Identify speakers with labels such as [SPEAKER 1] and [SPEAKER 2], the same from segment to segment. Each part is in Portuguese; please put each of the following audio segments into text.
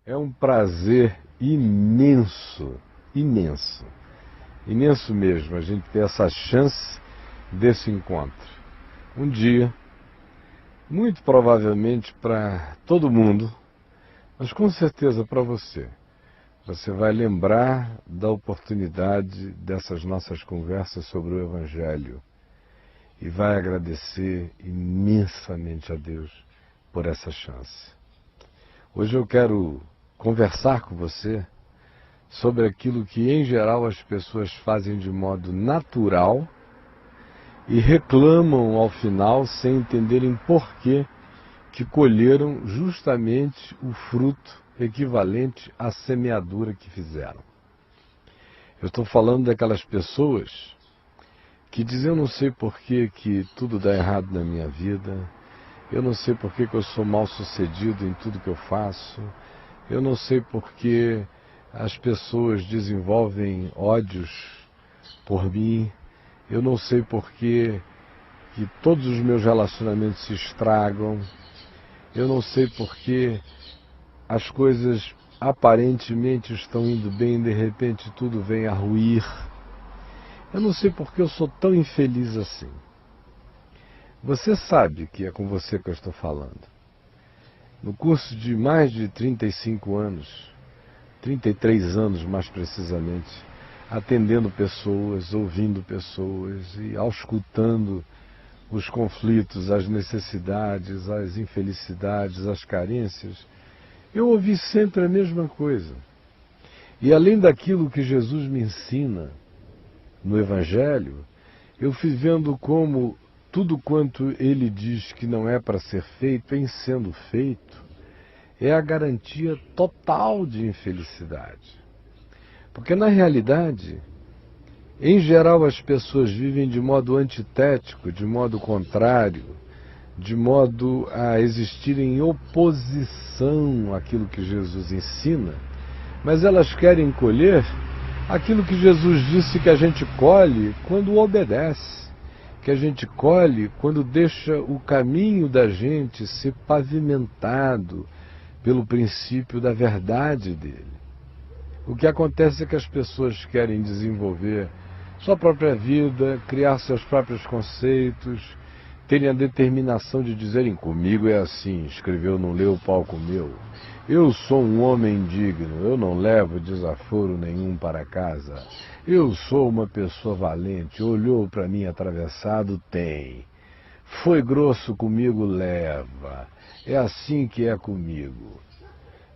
[SPEAKER 1] É um prazer imenso, imenso, imenso mesmo a gente ter essa chance desse encontro. Um dia, muito provavelmente para todo mundo, mas com certeza para você, você vai lembrar da oportunidade dessas nossas conversas sobre o Evangelho e vai agradecer imensamente a Deus por essa chance. Hoje eu quero conversar com você sobre aquilo que, em geral, as pessoas fazem de modo natural e reclamam ao final sem entenderem por que colheram justamente o fruto equivalente à semeadura que fizeram. Eu estou falando daquelas pessoas que dizem: eu não sei por que tudo dá errado na minha vida, eu não sei por que eu sou mal sucedido em tudo que eu faço, eu não sei por que as pessoas desenvolvem ódios por mim, eu não sei por que todos os meus relacionamentos se estragam, eu não sei por que as coisas aparentemente estão indo bem e de repente tudo vem a ruir. Eu não sei por que eu sou tão infeliz assim. Você sabe que é com você que eu estou falando. No curso de mais de 35 anos, 33 anos mais precisamente, atendendo pessoas, ouvindo pessoas e auscultando os conflitos, as necessidades, as infelicidades, as carências, eu ouvi sempre a mesma coisa. E além daquilo que Jesus me ensina no Evangelho, eu fui vendo como tudo quanto ele diz que não é para ser feito, em sendo feito, é a garantia total de infelicidade. Porque na realidade, em geral as pessoas vivem de modo antitético, de modo contrário, de modo a existir em oposição àquilo que Jesus ensina, mas elas querem colher aquilo que Jesus disse que a gente colhe quando obedece, que a gente colhe quando deixa o caminho da gente ser pavimentado pelo princípio da verdade dele. O que acontece é que as pessoas querem desenvolver sua própria vida, criar seus próprios conceitos, terem a determinação de dizerem: comigo é assim, escreveu, não leu, o pau comeu. Eu sou um homem digno, eu não levo desaforo nenhum para casa. Eu sou uma pessoa valente, olhou para mim atravessado, tem. Foi grosso comigo, leva. É assim que é comigo.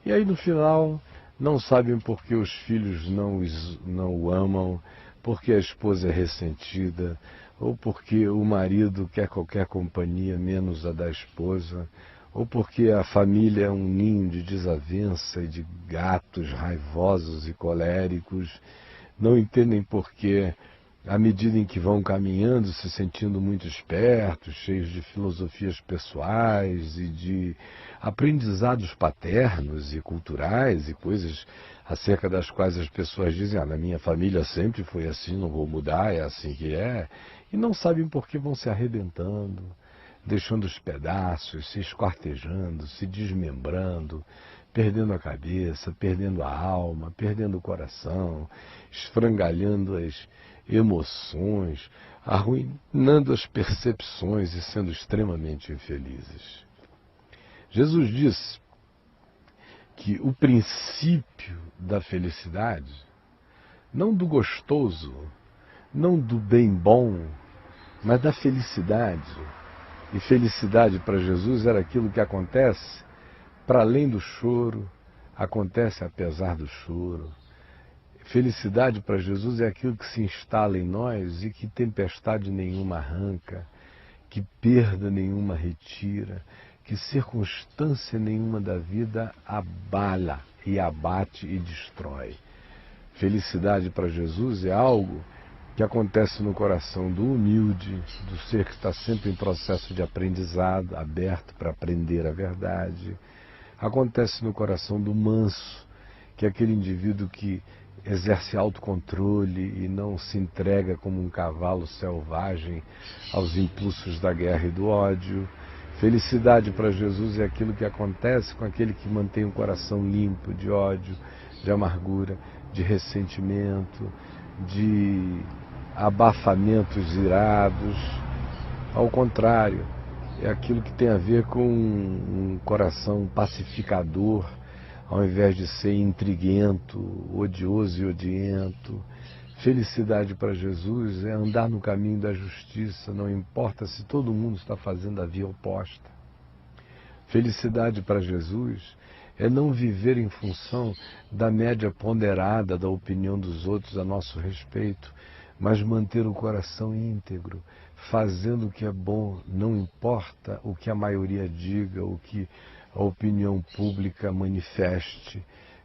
[SPEAKER 1] E aí no final não sabem por que os filhos não o amam, porque a esposa é ressentida, ou porque o marido quer qualquer companhia menos a da esposa, ou porque a família é um ninho de desavença e de gatos raivosos e coléricos. Não entendem por que, à medida em que vão caminhando, se sentindo muito espertos, cheios de filosofias pessoais e de aprendizados paternos e culturais e coisas acerca das quais as pessoas dizem: na minha família sempre foi assim, não vou mudar, é assim que é, e não sabem por que vão se arrebentando, deixando os pedaços, se esquartejando, se desmembrando, perdendo a cabeça, perdendo a alma, perdendo o coração, esfrangalhando as emoções, arruinando as percepções e sendo extremamente infelizes. Jesus disse que o princípio da felicidade, não do gostoso, não do bem bom, mas da felicidade. E felicidade para Jesus era aquilo que acontece para além do choro, acontece apesar do choro. Felicidade para Jesus é aquilo que se instala em nós e que tempestade nenhuma arranca, que perda nenhuma retira, que circunstância nenhuma da vida abala e abate e destrói. Felicidade para Jesus é algo que acontece no coração do humilde, do ser que está sempre em processo de aprendizado, aberto para aprender a verdade. Acontece no coração do manso, que é aquele indivíduo que exerce autocontrole e não se entrega como um cavalo selvagem aos impulsos da guerra e do ódio. Felicidade para Jesus é aquilo que acontece com aquele que mantém o coração limpo de ódio, de amargura, de ressentimento, de abafamentos irados. Ao contrário, é aquilo que tem a ver com um coração pacificador, ao invés de ser intriguento, odioso e odiento. Felicidade para Jesus é andar no caminho da justiça, não importa se todo mundo está fazendo a via oposta. Felicidade para Jesus é não viver em função da média ponderada da opinião dos outros a nosso respeito, mas manter o coração íntegro, fazendo o que é bom, não importa o que a maioria diga, o que a opinião pública manifeste.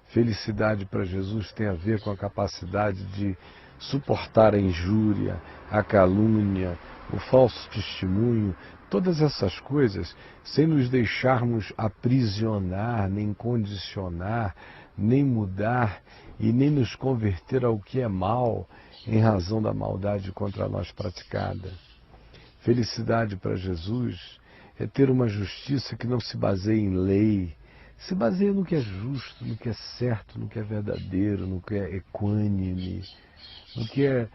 [SPEAKER 1] Felicidade para Jesus tem a ver com a capacidade de suportar a injúria, a calúnia, o falso testemunho, todas essas coisas, sem nos deixarmos aprisionar, nem condicionar, nem mudar e nem nos converter ao que é mal em razão da maldade contra nós praticada. Felicidade para Jesus é ter uma justiça que não se baseia em lei, se baseia no que é justo, no que é certo, no que é verdadeiro, no que é equânime, no que é,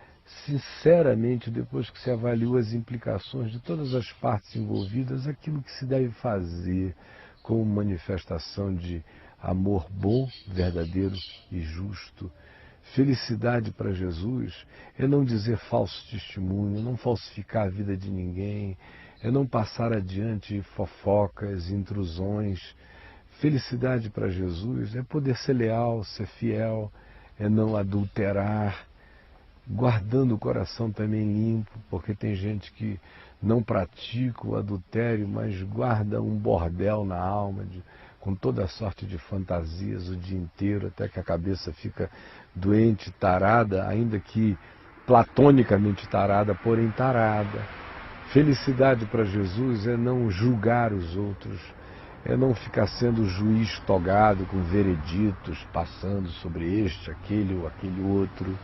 [SPEAKER 1] sinceramente, depois que se avaliou as implicações de todas as partes envolvidas, aquilo que se deve fazer como manifestação de amor bom, verdadeiro e justo. Felicidade para Jesus é não dizer falso testemunho, não falsificar a vida de ninguém, é não passar adiante fofocas, intrusões. Felicidade para Jesus é poder ser leal, ser fiel, é não adulterar, guardando o coração também limpo, porque tem gente que não pratica o adultério, mas guarda um bordel na alma, com toda a sorte de fantasias o dia inteiro, até que a cabeça fica doente, tarada, ainda que platonicamente tarada, porém tarada. Felicidade para Jesus é não julgar os outros, é não ficar sendo juiz togado com vereditos, passando sobre este, aquele ou aquele outro.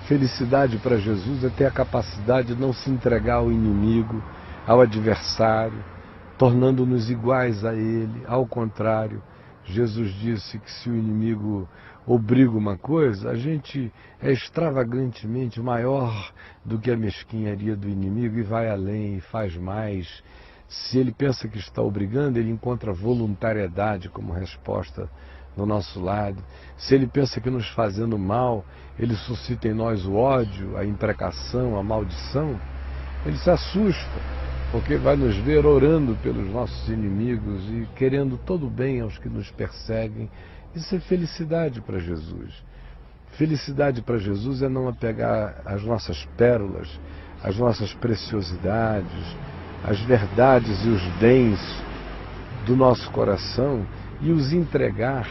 [SPEAKER 1] Felicidade para Jesus é ter a capacidade de não se entregar ao inimigo, ao adversário, tornando-nos iguais a ele. Ao contrário, Jesus disse que se o inimigo obriga uma coisa, a gente é extravagantemente maior do que a mesquinharia do inimigo e vai além e faz mais. Se ele pensa que está obrigando, ele encontra voluntariedade como resposta do nosso lado. Se ele pensa que nos fazendo mal, ele suscita em nós o ódio, a imprecação, a maldição, ele se assusta, porque vai nos ver orando pelos nossos inimigos e querendo todo o bem aos que nos perseguem. Isso é felicidade para Jesus. Felicidade para Jesus é não apegar as nossas pérolas, as nossas preciosidades, as verdades e os bens do nosso coração e os entregar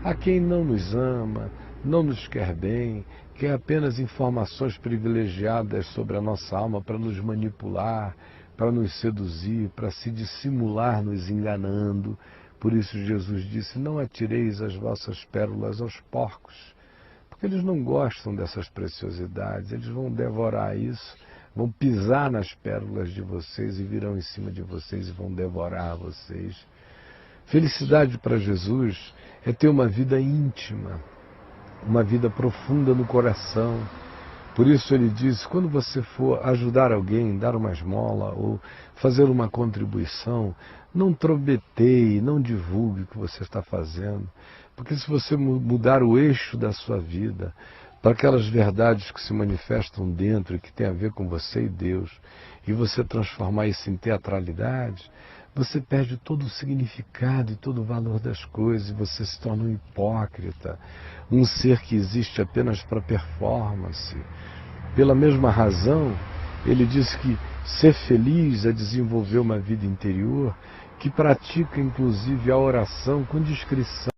[SPEAKER 1] a quem não nos ama, não nos quer bem, quer apenas informações privilegiadas sobre a nossa alma para nos manipular, para nos seduzir, para se dissimular nos enganando. Por isso Jesus disse, não atireis as vossas pérolas aos porcos, porque eles não gostam dessas preciosidades, eles vão devorar isso, vão pisar nas pérolas de vocês e virão em cima de vocês e vão devorar vocês. Felicidade para Jesus é ter uma vida íntima, uma vida profunda no coração. Por isso ele diz, quando você for ajudar alguém, dar uma esmola ou fazer uma contribuição, não trobeteie, não divulgue o que você está fazendo. Porque se você mudar o eixo da sua vida para aquelas verdades que se manifestam dentro e que tem a ver com você e Deus, e você transformar isso em teatralidade, você perde todo o significado e todo o valor das coisas e você se torna um hipócrita, um ser que existe apenas para performance. Pela mesma razão, ele diz que ser feliz é desenvolver uma vida interior que pratica inclusive a oração com discrição.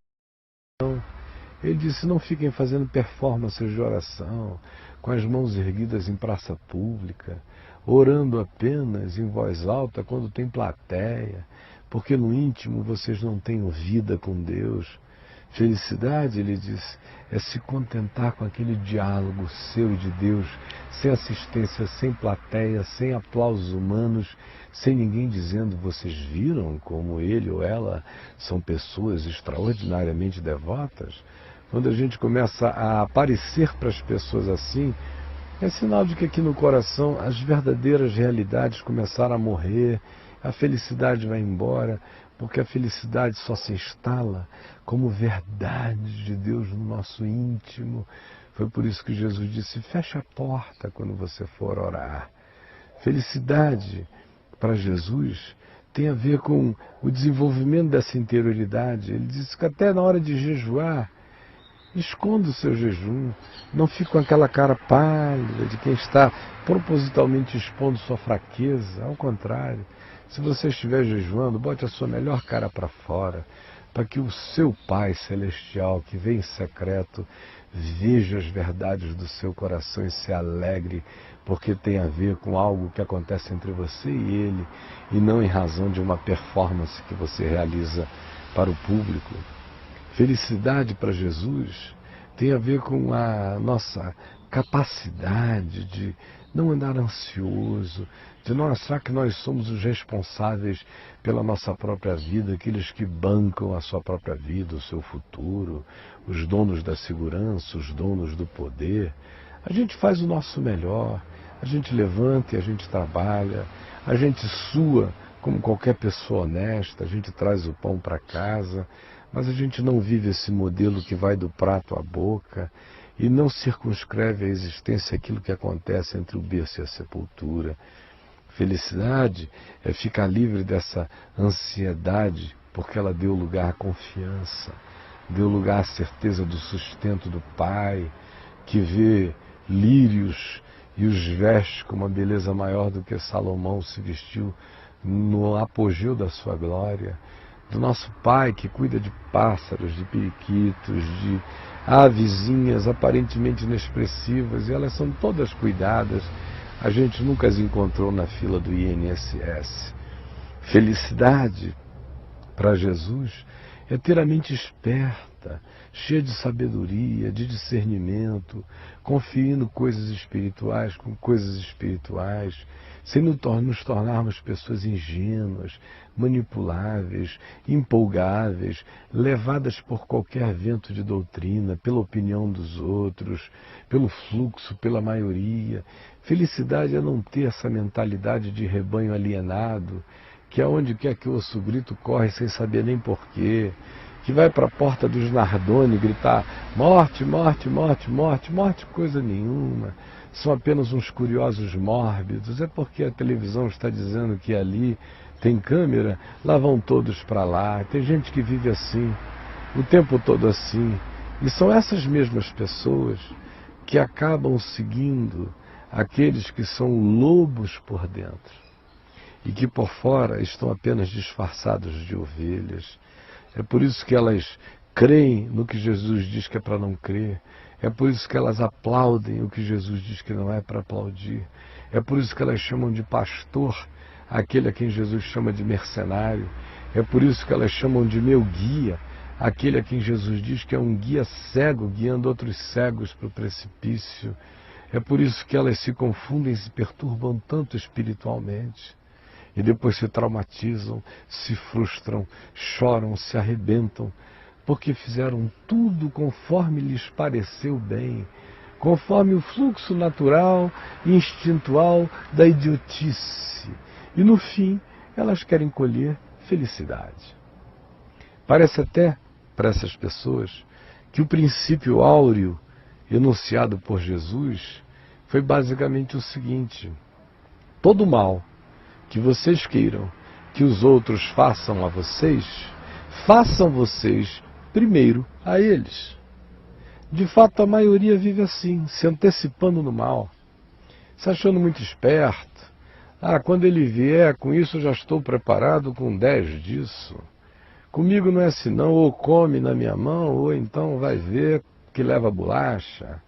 [SPEAKER 1] Ele disse, não fiquem fazendo performances de oração, com as mãos erguidas em praça pública, orando apenas em voz alta quando tem plateia, porque no íntimo vocês não têm vida com Deus. Felicidade, ele diz, é se contentar com aquele diálogo seu e de Deus, sem assistência, sem plateia, sem aplausos humanos, sem ninguém dizendo, vocês viram como ele ou ela são pessoas extraordinariamente devotas? Quando a gente começa a aparecer para as pessoas assim, é sinal de que aqui no coração as verdadeiras realidades começaram a morrer, a felicidade vai embora, porque a felicidade só se instala como verdade de Deus no nosso íntimo. Foi por isso que Jesus disse, feche a porta quando você for orar. Felicidade para Jesus tem a ver com o desenvolvimento dessa interioridade. Ele disse que até na hora de jejuar, esconda o seu jejum, não fique com aquela cara pálida de quem está propositalmente expondo sua fraqueza. Ao contrário, se você estiver jejuando, bote a sua melhor cara para fora, para que o seu Pai Celestial, que vem em secreto, veja as verdades do seu coração e se alegre, porque tem a ver com algo que acontece entre você e Ele, e não em razão de uma performance que você realiza para o público. Felicidade para Jesus tem a ver com a nossa capacidade de não andar ansioso, de não achar que nós somos os responsáveis pela nossa própria vida, aqueles que bancam a sua própria vida, o seu futuro, os donos da segurança, os donos do poder. A gente faz o nosso melhor, a gente levanta e a gente trabalha, a gente sua como qualquer pessoa honesta, a gente traz o pão para casa, mas a gente não vive esse modelo que vai do prato à boca e não circunscreve a existência aquilo que acontece entre o berço e a sepultura. Felicidade é ficar livre dessa ansiedade, porque ela deu lugar à confiança, deu lugar à certeza do sustento do Pai, que vê lírios e os veste com uma beleza maior do que Salomão se vestiu no apogeu da sua glória, do nosso Pai que cuida de pássaros, de periquitos, de avezinhas aparentemente inexpressivas, e elas são todas cuidadas. A gente nunca as encontrou na fila do INSS. Felicidade para Jesus é ter a mente esperta, cheia de sabedoria, de discernimento, confiando coisas espirituais com coisas espirituais, sem nos tornarmos pessoas ingênuas, manipuláveis, empolgáveis, levadas por qualquer vento de doutrina, pela opinião dos outros, pelo fluxo, pela maioria. Felicidade é não ter essa mentalidade de rebanho alienado, que aonde quer que ouça o grito corre sem saber nem porquê, que vai para a porta dos Nardoni gritar morte, morte, morte, morte, morte, coisa nenhuma. São apenas uns curiosos mórbidos. É porque a televisão está dizendo que ali tem câmera, lá vão todos para lá. Tem gente que vive assim, o tempo todo assim. E são essas mesmas pessoas que acabam seguindo aqueles que são lobos por dentro e que por fora estão apenas disfarçados de ovelhas. É por isso que elas creem no que Jesus diz que é para não crer. É por isso que elas aplaudem o que Jesus diz que não é para aplaudir. É por isso que elas chamam de pastor aquele a quem Jesus chama de mercenário. É por isso que elas chamam de meu guia aquele a quem Jesus diz que é um guia cego guiando outros cegos para o precipício. É por isso que elas se confundem e se perturbam tanto espiritualmente. E depois se traumatizam, se frustram, choram, se arrebentam, porque fizeram tudo conforme lhes pareceu bem, conforme o fluxo natural e instintual da idiotice. E no fim, elas querem colher felicidade. Parece até, para essas pessoas, que o princípio áureo enunciado por Jesus foi basicamente o seguinte: todo mal que vocês queiram que os outros façam a vocês, façam vocês primeiro a eles. De fato, a maioria vive assim, se antecipando no mal, se achando muito esperto. Quando ele vier com isso, eu já estou preparado com 10 disso. Comigo não é assim não, ou come na minha mão, ou então vai ver que leva bolacha.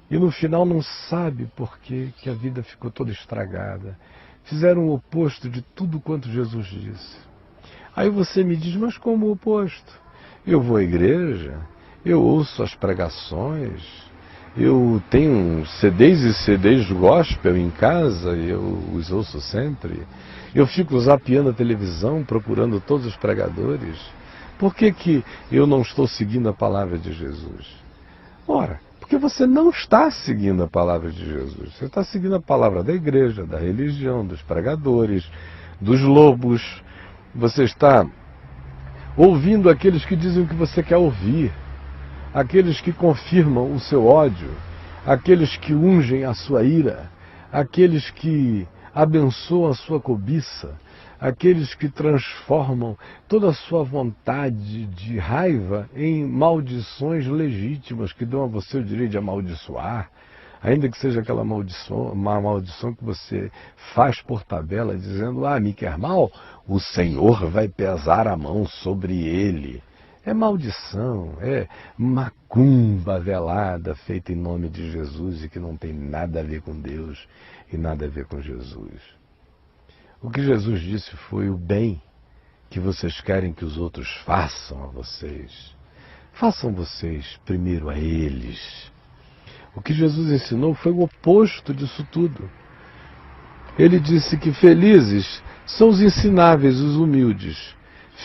[SPEAKER 1] E no final não sabe por que a vida ficou toda estragada. Fizeram o oposto de tudo quanto Jesus disse. Aí você me diz, mas como o oposto? Eu vou à igreja, eu ouço as pregações, eu tenho CDs e CDs gospel em casa, eu os ouço sempre. Eu fico zapeando a televisão, procurando todos os pregadores. Por que eu não estou seguindo a palavra de Jesus? Ora, porque você não está seguindo a palavra de Jesus. Você está seguindo a palavra da igreja, da religião, dos pregadores, dos lobos. Você está ouvindo aqueles que dizem o que você quer ouvir, aqueles que confirmam o seu ódio, aqueles que ungem a sua ira, aqueles que abençoam a sua cobiça, aqueles que transformam toda a sua vontade de raiva em maldições legítimas que dão a você o direito de amaldiçoar, ainda que seja aquela maldição, uma maldição que você faz por tabela, dizendo, me quer mal, o Senhor vai pesar a mão sobre ele. É maldição, é macumba velada feita em nome de Jesus e que não tem nada a ver com Deus e nada a ver com Jesus. O que Jesus disse foi: o bem que vocês querem que os outros façam a vocês, façam vocês primeiro a eles. O que Jesus ensinou foi o oposto disso tudo. Ele disse que felizes são os ensináveis, os humildes.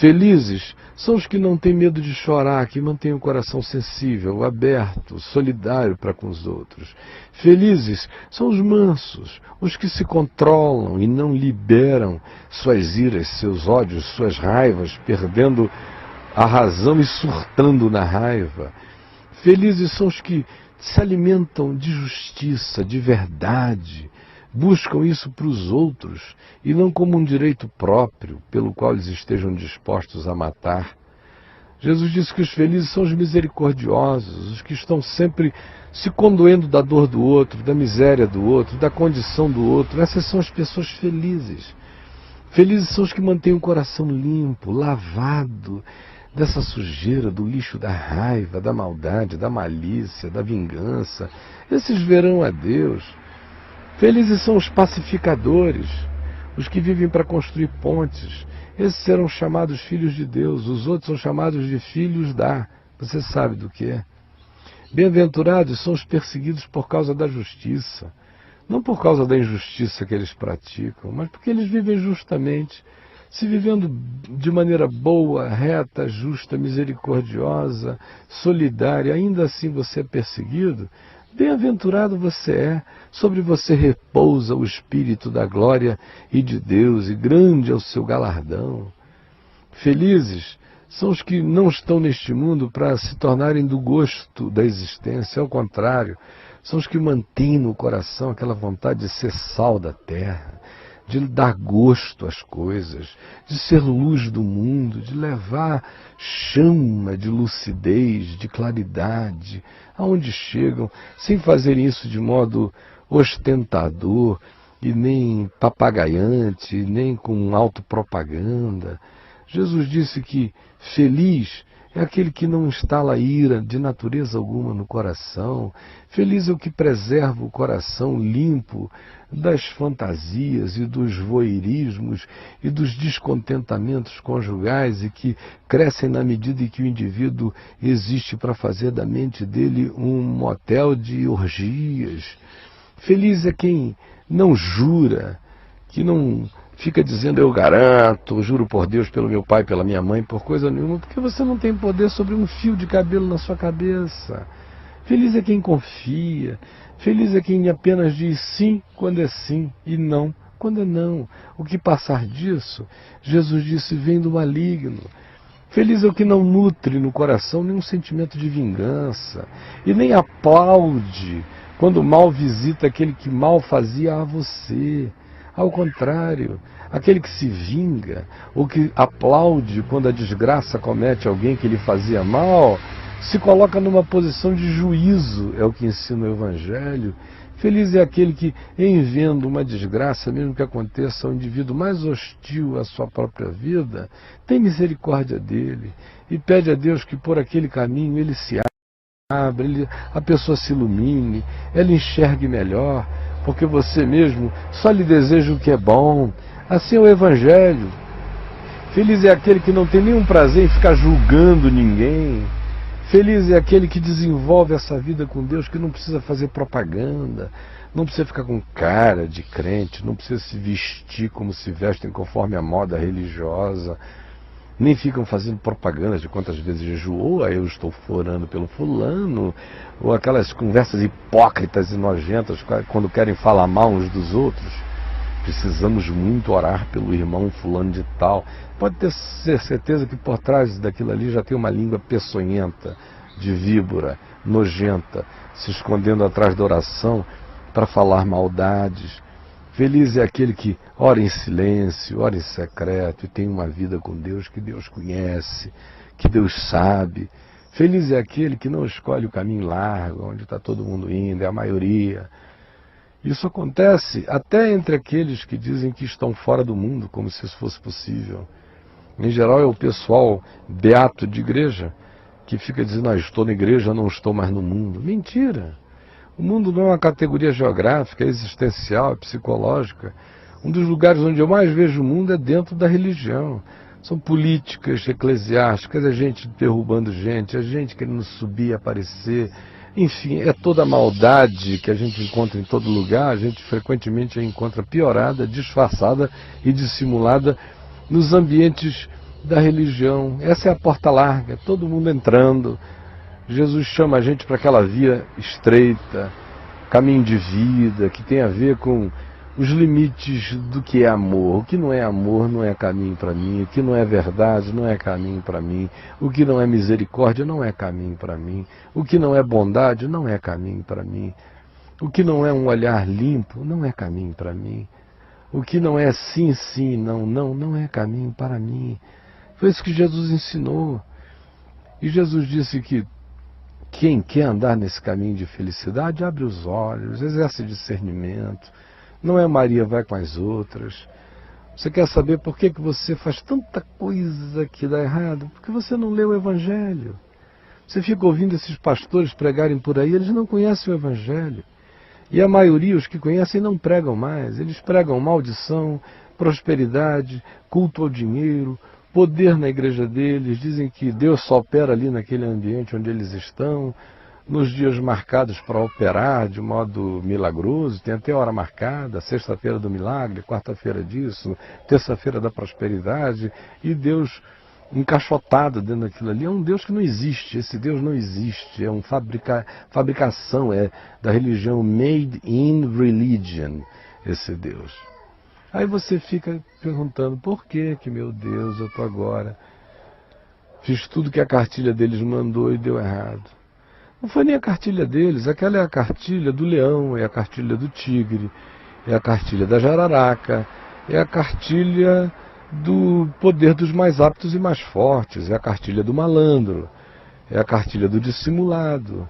[SPEAKER 1] Felizes são os que não têm medo de chorar, que mantêm o coração sensível, aberto, solidário para com os outros. Felizes são os mansos, os que se controlam e não liberam suas iras, seus ódios, suas raivas, perdendo a razão e surtando na raiva. Felizes são os que se alimentam de justiça, de verdade, buscam isso para os outros e não como um direito próprio pelo qual eles estejam dispostos a matar. Jesus disse que os felizes são os misericordiosos, os que estão sempre se condoendo da dor do outro, da miséria do outro, da condição do outro. Essas são as pessoas felizes. Felizes são os que mantêm o coração limpo, lavado dessa sujeira, do lixo da raiva, da maldade, da malícia, da vingança. Esses verão a Deus. Felizes são os pacificadores, os que vivem para construir pontes. Esses serão chamados filhos de Deus, os outros são chamados de filhos da... Você sabe do que é? Bem-aventurados são os perseguidos por causa da justiça. Não por causa da injustiça que eles praticam, mas porque eles vivem justamente. Se vivendo de maneira boa, reta, justa, misericordiosa, solidária, ainda assim você é perseguido, bem-aventurado você é, sobre você repousa o Espírito da glória e de Deus, e grande é o seu galardão. Felizes são os que não estão neste mundo para se tornarem do gosto da existência, ao contrário, são os que mantêm no coração aquela vontade de ser sal da terra, de dar gosto às coisas, de ser luz do mundo, de levar chama de lucidez, de claridade, aonde chegam, sem fazerem isso de modo ostentador, e nem papagaiante, nem com autopropaganda. Jesus disse que feliz é aquele que não instala ira de natureza alguma no coração. Feliz é o que preserva o coração limpo das fantasias e dos voyeurismos e dos descontentamentos conjugais e que crescem na medida em que o indivíduo existe para fazer da mente dele um motel de orgias. Feliz é quem não jura, que não fica dizendo eu garanto, juro por Deus, pelo meu pai, pela minha mãe, por coisa nenhuma, porque você não tem poder sobre um fio de cabelo na sua cabeça. Feliz é quem confia, feliz é quem apenas diz sim quando é sim e não quando é não. O que passar disso, Jesus disse, vem do maligno. Feliz é o que não nutre no coração nenhum sentimento de vingança e nem aplaude quando o mal visita aquele que mal fazia a você. Ao contrário, aquele que se vinga, ou que aplaude quando a desgraça comete alguém que lhe fazia mal, se coloca numa posição de juízo, é o que ensina o Evangelho. Feliz é aquele que, em vendo uma desgraça, mesmo que aconteça ao indivíduo mais hostil à sua própria vida, tem misericórdia dele e pede a Deus que por aquele caminho ele se abra, a pessoa se ilumine, ela enxergue melhor, porque você mesmo só lhe deseja o que é bom. Assim é o Evangelho. Feliz é aquele que não tem nenhum prazer em ficar julgando ninguém. Feliz é aquele que desenvolve essa vida com Deus, que não precisa fazer propaganda, não precisa ficar com cara de crente, não precisa se vestir como se vestem conforme a moda religiosa, nem ficam fazendo propaganda de quantas vezes jejuou, aí eu estou orando pelo fulano, ou aquelas conversas hipócritas e nojentas quando querem falar mal uns dos outros. Precisamos muito orar pelo irmão fulano de tal. Pode ter certeza que por trás daquilo ali já tem uma língua peçonhenta, de víbora, nojenta, se escondendo atrás da oração para falar maldades. Feliz é aquele que ora em silêncio, ora em secreto e tem uma vida com Deus que Deus conhece, que Deus sabe. Feliz é aquele que não escolhe o caminho largo, onde está todo mundo indo, é a maioria. Isso acontece até entre aqueles que dizem que estão fora do mundo, como se isso fosse possível. Em geral é o pessoal beato de igreja que fica dizendo, estou na igreja, não estou mais no mundo. Mentira! O mundo não é uma categoria geográfica, é existencial, é psicológica. Um dos lugares onde eu mais vejo o mundo é dentro da religião. São políticas eclesiásticas, é gente derrubando gente, é gente querendo subir, aparecer. Enfim, é toda a maldade que a gente encontra em todo lugar, a gente frequentemente a encontra piorada, disfarçada e dissimulada nos ambientes da religião. Essa é a porta larga, todo mundo entrando. Jesus chama a gente para aquela via estreita, caminho de vida, que tem a ver com os limites do que é amor. O que não é caminho para mim. O que não é verdade não é caminho para mim. O que não é misericórdia não é caminho para mim. O que não é bondade não é caminho para mim. O que não é um olhar limpo não é caminho para mim. O que não é sim, sim, não, não, não é caminho para mim. Foi isso que Jesus ensinou. E Jesus disse que quem quer andar nesse caminho de felicidade, abre os olhos, exerce discernimento. Não é Maria vai com as outras. Você quer saber por que você faz tanta coisa que dá errado? Porque você não lê o Evangelho. Você fica ouvindo esses pastores pregarem por aí, eles não conhecem o Evangelho. E a maioria, os que conhecem, não pregam mais. Eles pregam maldição, prosperidade, culto ao dinheiro, poder na igreja deles. Dizem que Deus só opera ali naquele ambiente onde eles estão, nos dias marcados para operar de modo milagroso. Tem até hora marcada, sexta-feira do milagre, quarta-feira disso, terça-feira da prosperidade. E Deus encaixotado dentro daquilo ali, é um Deus que não existe. Esse Deus não existe, é uma fabricação, é da religião made in religion, esse Deus. Aí você fica perguntando, por que meu Deus, eu estou agora, fiz tudo que a cartilha deles mandou e deu errado. Não foi nem a cartilha deles, aquela é a cartilha do leão, é a cartilha do tigre, é a cartilha da jararaca, é a cartilha do poder dos mais aptos e mais fortes, é a cartilha do malandro, é a cartilha do dissimulado.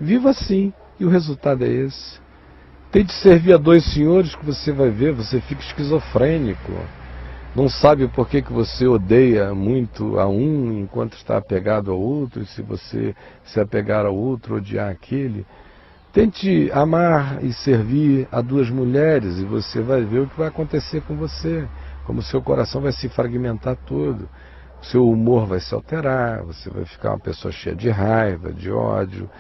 [SPEAKER 1] Viva assim, e o resultado é esse. Tente servir a dois senhores que você vai ver, você fica esquizofrênico. Não sabe por que você odeia muito a um enquanto está apegado ao outro, e se você se apegar ao outro, odiar aquele. Tente amar e servir a duas mulheres e você vai ver o que vai acontecer com você. Como o seu coração vai se fragmentar todo, o seu humor vai se alterar, você vai ficar uma pessoa cheia de raiva, de ódio,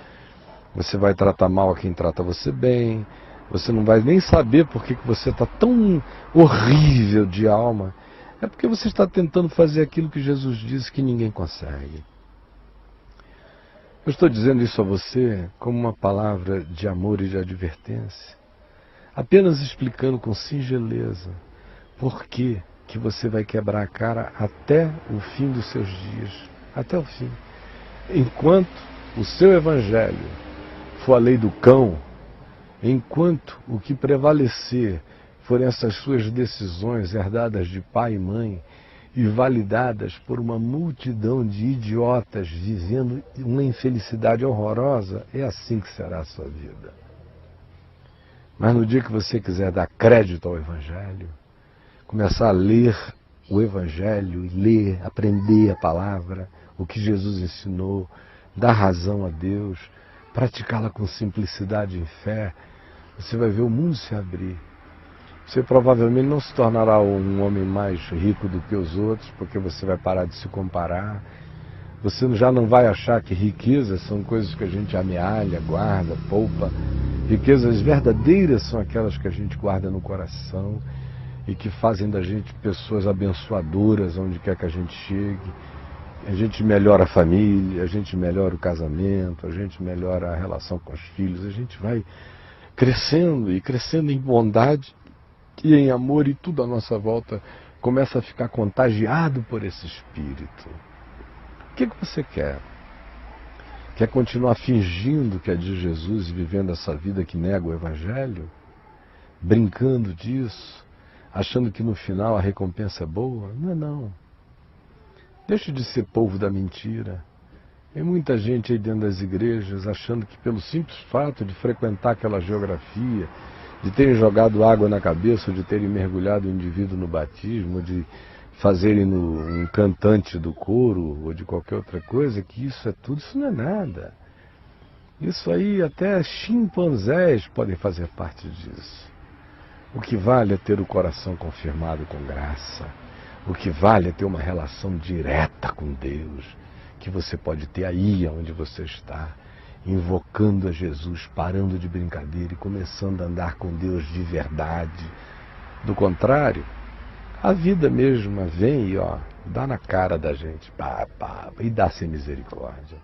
[SPEAKER 1] você vai tratar mal a quem trata você bem, você não vai nem saber por que você está tão horrível de alma. É porque você está tentando fazer aquilo que Jesus disse que ninguém consegue. Eu estou dizendo isso a você como uma palavra de amor e de advertência, apenas explicando com singeleza por que você vai quebrar a cara até o fim dos seus dias, até o fim. Enquanto o seu evangelho for a lei do cão, enquanto o que prevalecer forem essas suas decisões herdadas de pai e mãe e validadas por uma multidão de idiotas vivendo uma infelicidade horrorosa, é assim que será a sua vida. Mas no dia que você quiser dar crédito ao evangelho, começar a ler o Evangelho, ler, aprender a palavra, o que Jesus ensinou, dar razão a Deus, praticá-la com simplicidade e fé, você vai ver o mundo se abrir. Você provavelmente não se tornará um homem mais rico do que os outros, porque você vai parar de se comparar. Você já não vai achar que riquezas são coisas que a gente amealha, guarda, poupa. Riquezas verdadeiras são aquelas que a gente guarda no coração e que fazem da gente pessoas abençoadoras onde quer que a gente chegue. A gente melhora a família, a gente melhora o casamento, a gente melhora a relação com os filhos, a gente vai crescendo e crescendo em bondade e em amor, e tudo à nossa volta começa a ficar contagiado por esse espírito. O que você quer? Quer continuar fingindo que é de Jesus e vivendo essa vida que nega o Evangelho? Brincando disso? Achando que no final a recompensa é boa? Não é não. Deixe de ser povo da mentira. Tem muita gente aí dentro das igrejas achando que pelo simples fato de frequentar aquela geografia, de terem jogado água na cabeça, ou de terem mergulhado o indivíduo no batismo, ou de fazerem um cantante do coro, ou de qualquer outra coisa, que isso é tudo, isso não é nada. Isso aí até chimpanzés podem fazer parte disso. O que vale é ter o coração confirmado com graça. O que vale é ter uma relação direta com Deus, que você pode ter aí onde você está, invocando a Jesus, parando de brincadeira e começando a andar com Deus de verdade. Do contrário, a vida mesma vem e dá na cara da gente, e dá sem misericórdia.